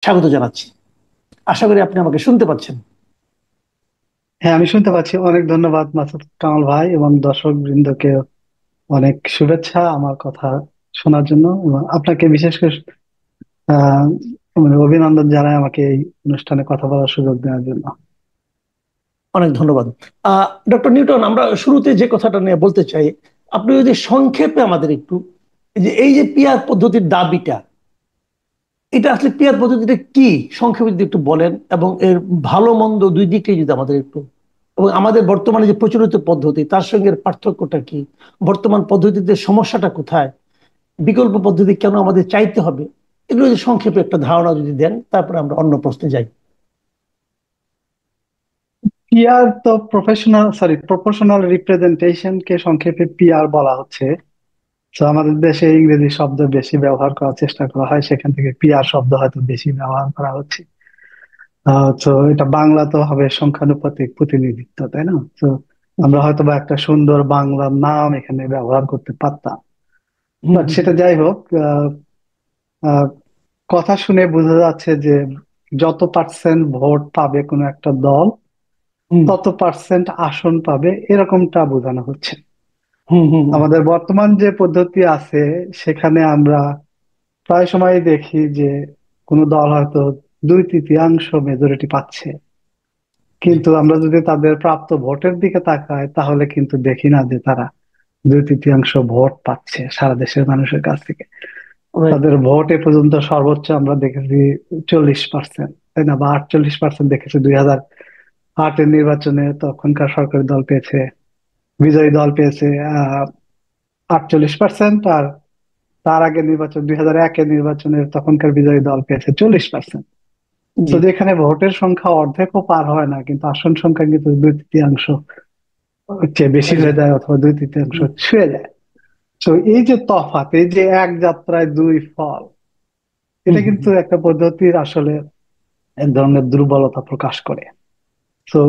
স্বাগত জানাচ্ছি। আশা করি আপনি আমাকে শুনতে পাচ্ছেন। হ্যাঁ, আমি শুনতে পাচ্ছি। অনেক ধন্যবাদ মাসুদ কামাল ভাই এবং দর্শক বৃন্দকে অনেক শুভেচ্ছা আমার কথা শোনার জন্য, এবং আপনাকে বিশেষ করে আহ মানে অভিনন্দন জানাই আমাকে এই অনুষ্ঠানে কথা বলার সুযোগ দেওয়ার জন্য। অনেক ধন্যবাদ। ডক্টর নিউটন, আমরা শুরুতে যে কথাটা নিয়ে বলতে চাই, আপনি যদি সংক্ষেপে আমাদের একটু এই যে পিয়ার পদ্ধতির দাবিটা, এটা আসলে পিয়ার পদ্ধতিটা কি সংক্ষেপে যদি একটু বলেন, এবং এর ভালো মন্দ দুই দিকটাই যদি আমাদের একটু, এবং আমাদের বর্তমানে যে প্রচলিত পদ্ধতি তার সঙ্গে এর পার্থক্যটা কি, বর্তমান পদ্ধতিতে সমস্যাটা কোথায়, বিকল্প পদ্ধতি কেন আমাদের চাইতে হবে, এগুলো যদি সংক্ষেপে একটা ধারণা যদি দেন, তারপরে আমরা অন্য প্রশ্নে যাই। পিআর তো প্রপোর্শনাল রিপ্রেজেন্টেশন কে সংক্ষেপে পিআর বলা হচ্ছে। তো আমাদের দেশে ইংরেজি শব্দ বেশি ব্যবহার করার চেষ্টা করা হয়, সেখান থেকে পিআর শব্দ হয়তো বেশি ব্যবহার করা হচ্ছে। তো এটা বাংলা তো হবে সংখ্যানুপাতিক প্রতিনিধিত্ব, তাই না? তো জি। আমরা হয়তো বা একটা সুন্দর বাংলা নাম এখানে ব্যবহার করতে পারতাম। হুম বাট হুম সেটা যাই হোক, আহ, কথা শুনে বোঝা যাচ্ছে যে যত পার্সেন্ট ভোট পাবে কোনো একটা দল, হুম তত পার্সেন্ট আসন পাবে, এরকমটা বোঝানো হচ্ছে। হুম হুম হুম আমাদের বর্তমান যে পদ্ধতি আছে সেখানে আমরা প্রায় সময় দেখি যে কোনো দল হয়তো 2/3 মেজরিটি পাচ্ছে, জি। কিন্তু আমরা যদি তাদের প্রাপ্ত ভোটের দিকে তাকাই তাহলে কিন্তু দেখি না যে তারা 2/3 ভোট পাচ্ছে সারা দেশের মানুষের কাছ থেকে। রাইট। তাদের ভোট এ পর্যন্ত সর্বোচ্চ আমরা দেখেছি 40%, তাই না? বা 48% দেখেছি 2008-এর নির্বাচনে। তখনকার সরকারি দল পেয়েছে, বিজয়ী দল পেয়েছে 48%। আর তার আগে নির্বাচন 2001-এর নির্বাচনের তখনকার বিজয়ী দল পেয়েছে 40%। তো জি। যেখানে ভোটের সংখ্যা অর্ধেকও পার হয় না, কিন্তু আসন সংখ্যা কিন্তু 2/3 চেয়ে বেশি হয়ে হয়ে যায়। যায়, অথবা 2/3 হুম ছুঁয়ে যায়। তো এই যে তফাৎ, এই যে এক যাত্রায় দুই ফল, হুম এটা হুম কিন্তু হুম। একটা পদ্ধতির আসলে এক ধরনের দুর্বলতা প্রকাশ করে। তো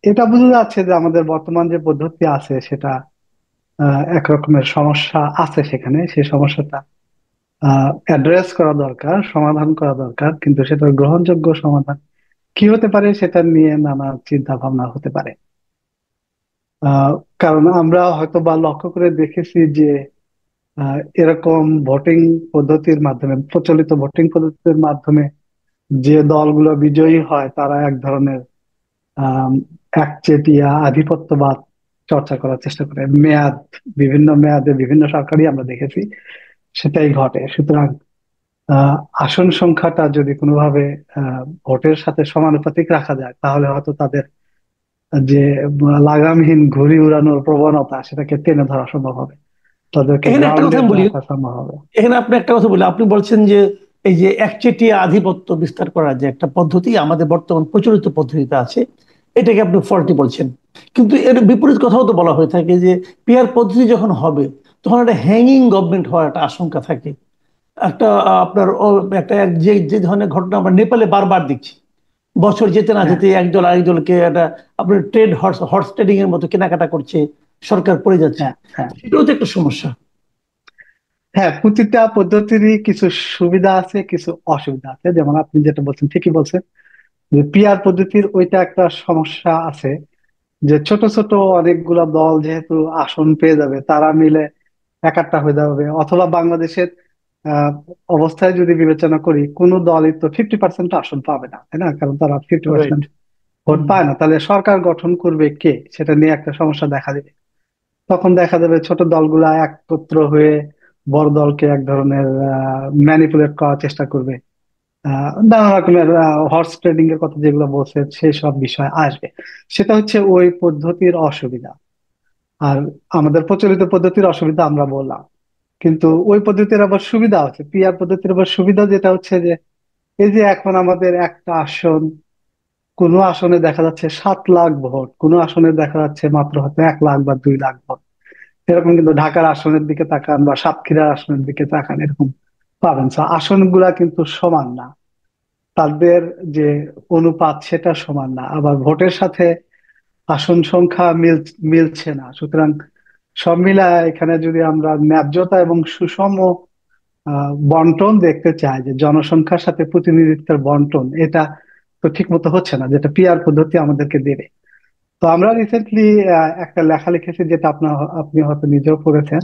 এটা বোঝা যাচ্ছে যে আমাদের বর্তমান যে পদ্ধতি আছে সেটা এক রকমের সমস্যা আছে সেখানে। সেই সমস্যাটা অ্যাড্রেস করা দরকার, সমাধান করা দরকার, কিন্তু সেটার গ্রহণযোগ্য সমাধান কি হতে পারে সেটা নিয়ে নানা চিন্তা ভাবনা হতে পারে। আহ কারণ আমরা হয়তো বা লক্ষ্য করে দেখেছি যে এরকম ভোটিং পদ্ধতির মাধ্যমে, প্রচলিত ভোটিং পদ্ধতির মাধ্যমে যে দলগুলো বিজয়ী হয় তারা এক ধরনের আহ একচেটিয়া আধিপত্যবাদ চর্চা করার চেষ্টা করে। বিভিন্ন মেয়াদে বিভিন্ন সরকারই আমরা দেখেছি সেটাই ঘটে। সুতরাং আহ আসন সংখ্যাটা যদি কোনোভাবে ভোটের সাথে সমানুপাতিক রাখা যায় তাহলে হয়তো তাদের যে লাগামহীন ঘুড়ি উড়ানোর প্রবণতা সেটাকে টেনে ধরা সম্ভব হবে, তাদেরকে এখানে একটা কথা গ্রাউন্ডেড আমি বলি, রাখা সম্ভব হবে। এখানে আপনি একটা কথা বলি, আপনি বলছেন যে এই যে একচেটিয়া আধিপত্য বিস্তার করার যে একটা পদ্ধতি আমাদের বর্তমান প্রচলিত পদ্ধতিতে আছে, এটাকে আপনি ফল্টি বলছেন। কিন্তু এর বিপরীত কথাও তো বলা হয়ে থাকে যে পিয়ার পদ্ধতি যখন হবে, তখন একটা হ্যাঙ্গিং গভর্নমেন্ট হওয়ার একটা আশঙ্কা থাকে। একটা আপনার একটা যে যে ধরনের ঘটনা আমরা নেপালে বারবার দেখছি, বছর যেতে না হ্যাঁ, যেতে একদল আরেক দলকে একটা আপনার ট্রেড হর্স হর্স ট্রেডিং এর মতো কেনাকাটা করছে, সরকার পড়ে যাচ্ছে। হ্যাঁ, হ্যাঁ, সেটাও তো একটা সমস্যা। হ্যাঁ। প্রতিটা পদ্ধতিরই কিছু সুবিধা আছে, কিছু অসুবিধা আছে। যেমন আপনি যেটা বলছেন ঠিকই বলছেন, যে পিআর পদ্ধতির ওইটা একটা সমস্যা আছে, যে ছোট ছোট অনেকগুলা দল যেহেতু আসন পেয়ে যাবে, তারা মিলে একাট্টা হয়ে যাবে। অথবা বাংলাদেশের আহ অবস্থায় যদি বিবেচনা করি, কোন দলই তো 50% আসন পাবে না, তাই না? কারণ তারা ফিফটি রাইট। পার্সেন্ট ভোট পায় না। তাহলে সরকার গঠন করবে কে, সেটা নিয়ে একটা সমস্যা দেখা দেবে। তখন দেখা যাবে ছোট দলগুলা একত্র হয়ে বড় দলকে এক ধরনের ম্যানিপুলেট করার চেষ্টা করবে। নানা রকমের হর্স ট্রেডিং এর কথা যেগুলো বলছে সেই সব বিষয় আসবে। সেটা হচ্ছে ওই পদ্ধতির অসুবিধা। আর আমাদের প্রচলিত পদ্ধতির অসুবিধা আমরা বললাম, কিন্তু ওই পদ্ধতির আবার সুবিধা আছে। পিআর পদ্ধতির আবার সুবিধা যেটা হচ্ছে যে এই যে এখন আমাদের একটা আসন, কোনো আসনে দেখা যাচ্ছে 7 লাখ ভোট, কোনো আসনে দেখা যাচ্ছে মাত্র হয়তো 1 লাখ বা 2 লাখ ভোট। এরকম কিন্তু ঢাকার আসনের দিকে তাকান বা সাতক্ষীরার আসনের দিকে তাকান, এরকম পাবেন। So, আসনগুলা কিন্তু সমান না, তাদের যে অনুপাত সেটা সমান না। আবার ভোটের সাথে আসন সংখ্যা মিলছে না। সুতরাং সব মিলায় এখানে যদি আমরা ন্যায্যতা এবং সুষম বন্টন দেখতে চায়, যে জনসংখ্যার সাথে প্রতিনিধিত্বের বন্টন, এটা তো ঠিক মতো হচ্ছে না, যেটা পিআর পদ্ধতি আমাদেরকে দেবে। তো আমরা রিসেন্টলি একটা লেখা লিখেছি, যেটা আপনি হয়তো নিজেও পড়েছেন,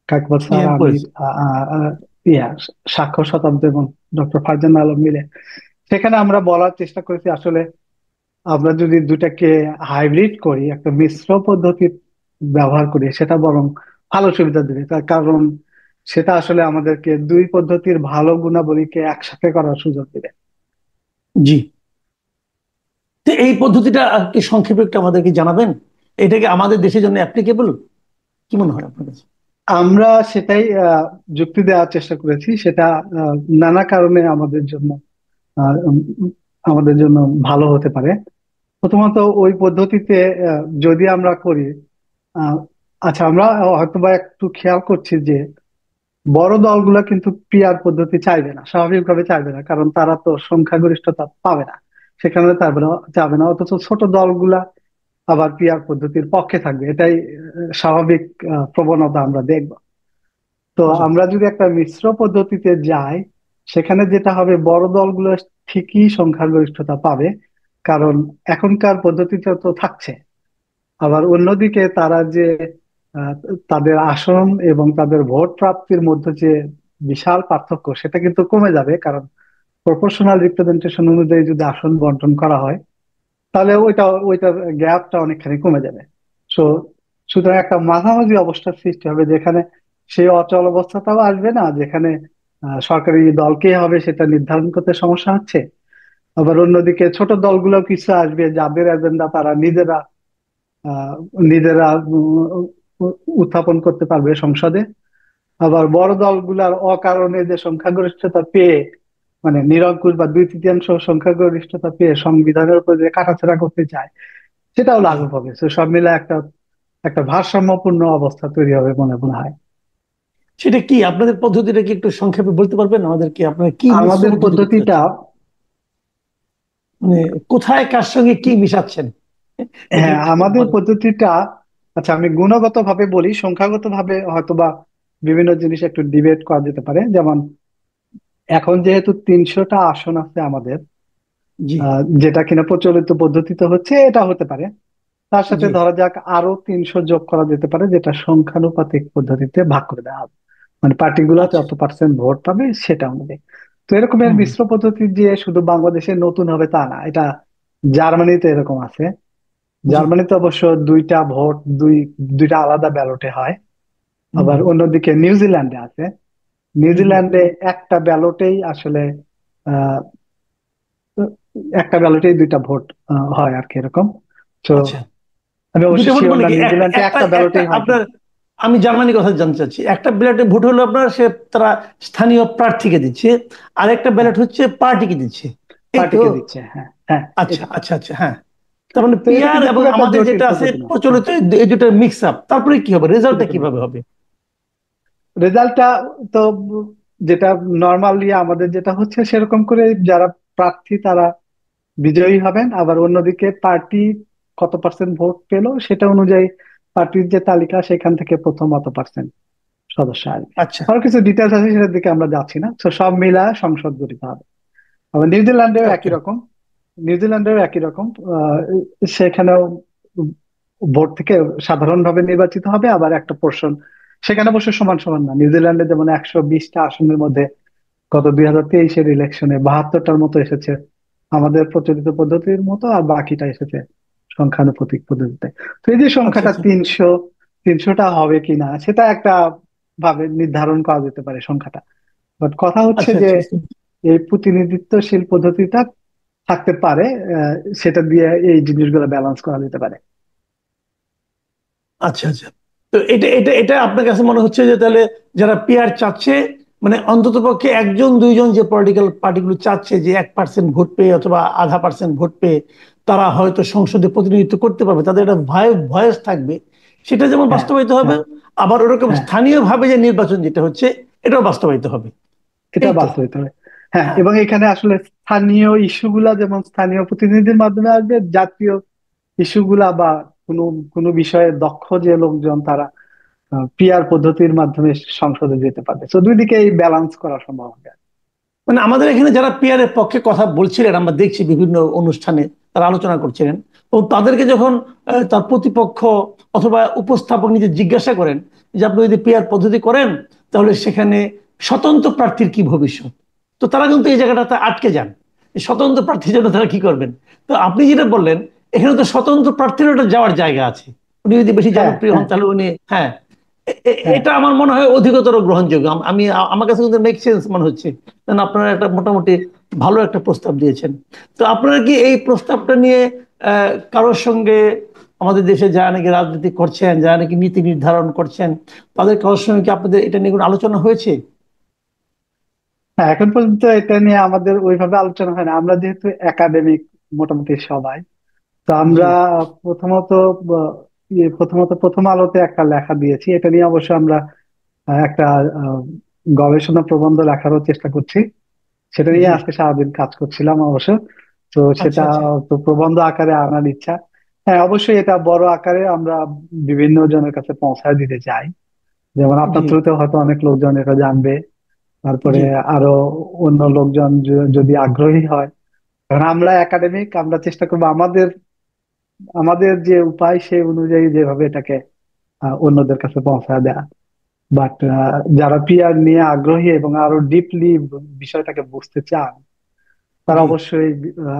কাকবর জি, স্যার, আমি আমি, পড়েছি। আহ, আহ, আহ, ইয়া স্বাক্ষর শতাব্দী এবং ডক্টর ফারজানা আলম মিলে সেখানে আমরা বলার চেষ্টা করেছি, আসলে আমরা যদি দুটাকে হাইব্রিড করি, একটা মিশ্র পদ্ধতি ব্যবহার করি, সেটা বরং ভালো সুবিধা দেবে। তার কারণ সেটা আসলে আমাদেরকে দুই পদ্ধতির ভালো গুণাবলীকে একসাথে করার সুযোগ দেবে। জি। তো এই পদ্ধতিটা আর কি সংক্ষেপে একটু আমাদেরকে জানাবেন? এটা কি আমাদের দেশের জন্য অ্যাপ্লিকেবল? কি মনে হয় আপনার কাছে? আমরা সেটাই যুক্তি দেওয়ার চেষ্টা করেছি। সেটা আহ, নানা কারণে আহ, উম, আমাদের জন্য ভালো হতে পারে। প্রথমত, ওই পদ্ধতিতে যদি আমরা করি, আহ, আচ্ছা, আমরা হয়তোবা একটু খেয়াল করছি যে বড় দলগুলা কিন্তু পিআর পদ্ধতি চাইবে না, স্বাভাবিকভাবে চাইবে না, কারণ তারা তো সংখ্যাগরিষ্ঠতা পাবে না, সেখানে তারপরে যাবে না। অথচ ছোট দলগুলা আবার পিআর পদ্ধতির পক্ষে থাকবে, এটাই স্বাভাবিক প্রবণতা আমরা দেখব। তো জি। আমরা যদি একটা মিশ্র পদ্ধতিতে যাই, সেখানে যেটা হবে, বড় দলগুলো ঠিকই সংখ্যাগরিষ্ঠতা পাবে, কারণ এখনকার পদ্ধতিতে তো থাকছে। আবার অন্যদিকে তারা যে আহ, তাদের আসন এবং তাদের ভোট প্রাপ্তির মধ্যে যে বিশাল পার্থক্য, সেটা কিন্তু কমে যাবে, কারণ প্রপোর্শনাল রিপ্রেজেন্টেশন অনুযায়ী যদি আসন বন্টন করা হয়, তাহলে ওইটার গ্যাপটা অনেকখানি কমে যাবে। সো সুতরাং একটা মাঝামাঝি অবস্থার সৃষ্টি হবে, যেখানে সেই অচল অবস্থাটাও আসবে না, যেখানে সরকারি দলকে হবে সেটা নির্ধারণ করতে সমস্যা হচ্ছে। আবার অন্যদিকে ছোট দলগুলো কিছু আসবে, যাদের এজেন্ডা তারা নিজেরা আহ, নিজেরা উত্থাপন করতে পারবে সংসদে। আবার বড় দলগুলার অকারণে যে সংখ্যাগরিষ্ঠতা পেয়ে, মানে নিরঙ্কুশ বা দুই তৃতীয়াংশ সংখ্যাগরিষ্ঠতা পেয়ে সংবিধানের উপর যে কাটাছেঁড়া করতে চায়, সেটাও জি। লাঘব হবে। তো সব মিলে একটা একটা ভারসাম্যপূর্ণ অবস্থা তৈরি হবে মনে মনে হয়। সেটা কি আপনাদের পদ্ধতিটা কি একটু সংক্ষেপে বলতে পারবেন আমাদেরকে? আপনারা কি মিশ্র আমাদের পদ্ধতি করতে পদ্ধতিটা, যাচ্ছেন? মানে কোথায় কার সঙ্গে কি মিশাচ্ছেন? এটা হ্যাঁ, একটু আমাদের বলেন। পদ্ধতিটা, আচ্ছা আমি গুণগত ভাবে বলি, সংখ্যাগত ভাবে হয়তোবা বিভিন্ন জিনিস একটু ডিবেট করা যেতে পারে। যেমন এখন যেহেতু 300টা আসন আছে আমাদের, জি। যেটা কিনা প্রচলিত পদ্ধতিতে হচ্ছে, এটা হতে পারে। তার সাথে জি। ধরা যাক আরো 300 যোগ করা যেতে পারে, যেটা সংখ্যানুপাতিক পদ্ধতিতে ভাগ করে দেওয়া হবে, মানে পার্টিগুলো আচ্ছা। যত পার্সেন্ট ভোট পাবে সেটা অনুযায়ী। তো এরকমের হুম। মিশ্র পদ্ধতি যে শুধু বাংলাদেশে নতুন হবে তা না, এটা জার্মানিতে এরকম আছে। জি। জার্মানিতে অবশ্য দুইটা আলাদা ব্যালটে হয়। হুম। আবার অন্যদিকে নিউজিল্যান্ডে আছে। হুম। হুম। নিউজিল্যান্ডে একটা ব্যালটেই আসলে আহ একটা ব্যালটেই দুইটা ভোট হয় আর কি, এরকম। তো আচ্ছা। আমি অবশ্য দুইটা ভোট শিওর মানে না কি একটা নিউজিল্যান্ডে একটা একটা একটা ব্যালটেই হয় আপনার? কিনা। আমি জার্মানির কথা জানতে চাচ্ছি। একটা ব্যালটে ভোট হলো আপনার, সে তারা স্থানীয় প্রার্থীকে দিচ্ছে, আর একটা হ্যাঁ, ব্যালট হচ্ছে পার্টিকে দিচ্ছে, এই তো? পার্টিকে দিচ্ছে, হ্যাঁ হ্যাঁ, আচ্ছা, এটা। আচ্ছা, আচ্ছা, হ্যাঁ। তার মানে তো এটা পিআর কিন্তু এবং খুব একটা আমাদের জটিল যেটা আছে পদ্ধতি না, হ্যাঁ। প্রচলিত, এই দুটো মিক্স আপ, তারপরে কি হবে? রেজাল্টটা দুটো কিভাবে হবে? রেজাল্টটা তো যেটা নর্মালি আমাদের যেটা হচ্ছে, সেরকম করে যারা প্রার্থী তারা বিজয়ী হবেন। আবার অন্যদিকে পার্টি কত পার্সেন্ট ভোট পেলো সেটা অনুযায়ী পার্টির যে তালিকা, সেখান থেকে প্রথম অত পার্সেন্ট সদস্য আসবে। আচ্ছা। আরো কিছু ডিটেলস আছে, সেটার দিকে আমরা যাচ্ছি না। তো সব মিলা সংসদ গঠিত হবে। আবার ওকে। নিউজিল্যান্ডেও একই রকম। আহ, সেখানেও ভোট থেকে সাধারণভাবে নির্বাচিত হবে। আবার একটা পোর্শন, সেখানে অবশ্য সমান সমান না। নিউজিল্যান্ডে যেমন 120টা আসনের মধ্যে গত 2023-এর ইলেকশনে 72টার মতো এসেছে আমাদের প্রচলিত পদ্ধতির মতো, আর বাকিটা এসেছে সংখ্যানুপাতিক পদ্ধতিতে। তো এই যে আচ্ছা, সংখ্যাটা আচ্ছা, 300টা হবে কিনা, সেটা একটা ভাবে নির্ধারণ করা যেতে পারে সংখ্যাটা। বাট কথা হচ্ছে আচ্ছা, যে আচ্ছা, আচ্ছা, এই প্রতিনিধিত্বশীল পদ্ধতিটা থাকতে পারে, সেটা দিয়ে এই জিনিসগুলো ব্যালেন্স করা যেতে পারে। আচ্ছা, আচ্ছা। তো এটা এটা এটা আপনার কাছে মনে হচ্ছে যে তাহলে যারা পিআর চাচ্ছে, মানে অন্ততপক্ষে একজন দুইজন যে পলিটিক্যাল পার্টিগুলো চাচ্ছে যে 1% ভোট পেয়ে অথবা আধা পার্সেন্ট ভোট পেয়ে তারা হয়তো সংসদে প্রতিনিধিত্ব করতে পারবে, তাদের একটা ভয়েস থাকবে, সেটা যেমন হ্যাঁ বাস্তবায়িত হবে, হ্যাঁ আবার ওরকম হ্যাঁ, স্থানীয়ভাবে যে নির্বাচন যেটা হচ্ছে এটাও বাস্তবায়িত হবে, এটা এই তো? বাস্তবিত হবে। হ্যাঁ, হ্যাঁ। এবং এখানে আসলে স্থানীয় ইস্যুগুলা যেমন স্থানীয় প্রতিনিধির মাধ্যমে আসবে, জাতীয় ইস্যুগুলা বা কোনো কোনো বিষয়ে দক্ষ যে লোকজন তারা পিআর পদ্ধতির মাধ্যমে সংসদে যেতে পারবে। তো দুই দিকে এই ব্যালেন্স করা সম্ভব হবে। মানে আমাদের এখানে যারা পিয়ারের পক্ষে কথা বলছিলেন আমরা দেখছি বিভিন্ন অনুষ্ঠানে তারা আলোচনা করছিলেন, তো তাদেরকে যখন তার প্রতিপক্ষ অথবা উপস্থাপক নিজে জিজ্ঞাসা করেন যে আপনি যদি পিয়ার পদ্ধতি করেন তাহলে সেখানে স্বতন্ত্র প্রার্থীর কি ভবিষ্যৎ, তো তারা কিন্তু এই জায়গাটাতে আটকে যান। এই স্বতন্ত্র প্রার্থীর জন্য তারা কি করবেন? তো আপনি যেটা বললেন এখানে তো স্বতন্ত্র প্রার্থীর একটা যাওয়ার জায়গা আছে, উনি যদি বেশি হ্যাঁ, জনপ্রিয় হন হ্যাঁ, তাহলে উনি, হ্যাঁ, হ্যাঁ, এটা আমার মনে হয় অধিকতর গ্রহণযোগ্য। আমার কাছে কিন্তু মেক সেন্স মনে হচ্ছে, কারণ আপনারা একটা মোটামুটি ভালো একটা প্রস্তাব দিয়েছেন। তো আপনারা কি এই প্রস্তাবটা নিয়ে কারোর সঙ্গে, আমাদের দেশে যারা নাকি রাজনীতি করছেন, যারা নাকি নীতি নির্ধারণ করছেন, তাদের কারোর সঙ্গে কি আপনাদের এটা নিয়ে কোনো আলোচনা হয়েছে? হ্যাঁ, এখন পর্যন্ত এটা নিয়ে আমাদের ওইভাবে আলোচনা হয় না। আমরা যেহেতু একাডেমিক মোটামুটি সবাই, তো জি। আমরা প্রথমত প্রথম আলোতে একটা লেখা দিয়েছি এটা নিয়ে। অবশ্য আমরা একটা আহ, গবেষণা প্রবন্ধ লেখারও চেষ্টা করছি। সেটা নিয়ে জি। আজকে সারাদিন কাজ করছিলাম অবশ্য। তো আচ্ছা সেটা আচ্ছা। তো প্রবন্ধ আকারে আনার ইচ্ছা। হ্যাঁ, অবশ্যই এটা বড় আকারে আমরা বিভিন্ন জনের কাছে পৌঁছায় দিতে চাই। যেমন আপনার জি। থ্রুতে হয়তো অনেক লোকজন এটা জানবে। তারপরে জি। আরো অন্য লোকজন যদি আগ্রহী হয়। কারণ আমরা একাডেমিক, আমরা চেষ্টা করবো আমাদের আমাদের যে উপায় সেই অনুযায়ী যেভাবে এটাকে অন্যদের কাছে পৌঁছায় দেয়া। বাট যারা পিআর নিয়ে আগ্রহী এবং আরো ডিপলি বিষয়টাকে বুঝতে চান, তারা জি। অবশ্যই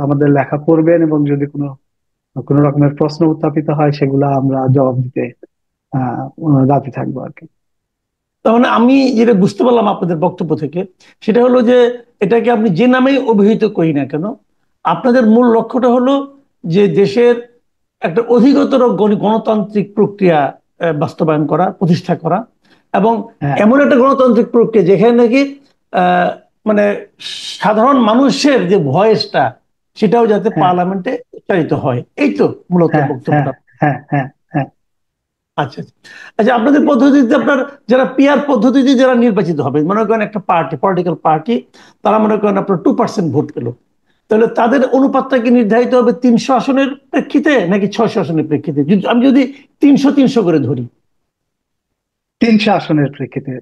আমাদের লেখা পড়বেন, এবং যদি কোনো কোনো রকমের প্রশ্ন উত্থাপিত হয় সেগুলা আমরা জবাব দিতে আহ রাজি থাকবো আর কি। তার মানে আমি যেটা বুঝতে পারলাম আপনাদের বক্তব্য থেকে, সেটা হলো যে এটাকে আপনি যে নামেই অভিহিত করি না কেন, আপনাদের মূল লক্ষ্যটা হলো যে দেশের একটা অধিকতর গণতান্ত্রিক প্রক্রিয়া বাস্তবায়ন করা, প্রতিষ্ঠা করা, এবং হ্যাঁ, এমন একটা গণতান্ত্রিক প্রক্রিয়া যেখানে নাকি আহ, মানে সাধারণ মানুষের যে ভয়েসটা সেটাও যাতে হ্যাঁ, পার্লামেন্টে উচ্চারিত হয়, এই তো মূলত হ্যাঁ, হ্যাঁ, বক্তব্যটা। হ্যাঁ, হ্যাঁ, হ্যাঁ, আচ্ছা আচ্ছা। আচ্ছা, আপনাদের পদ্ধতিতে আপনার যারা পিআর পদ্ধতিতে যারা নির্বাচিত হবে, মনে করেন একটা পার্টি, পলিটিক্যাল পার্টি, তারা মনে করেন আপনার 2% ভোট পেল, তাহলে তাদের অনুপাতটা কি নির্ধারিত হবে 300 আসনের প্রেক্ষিতে নাকি 600 আসনের প্রেক্ষিতে? আমি যদি 300 300 করে ধরি। 300 আসনের প্রেক্ষিতে।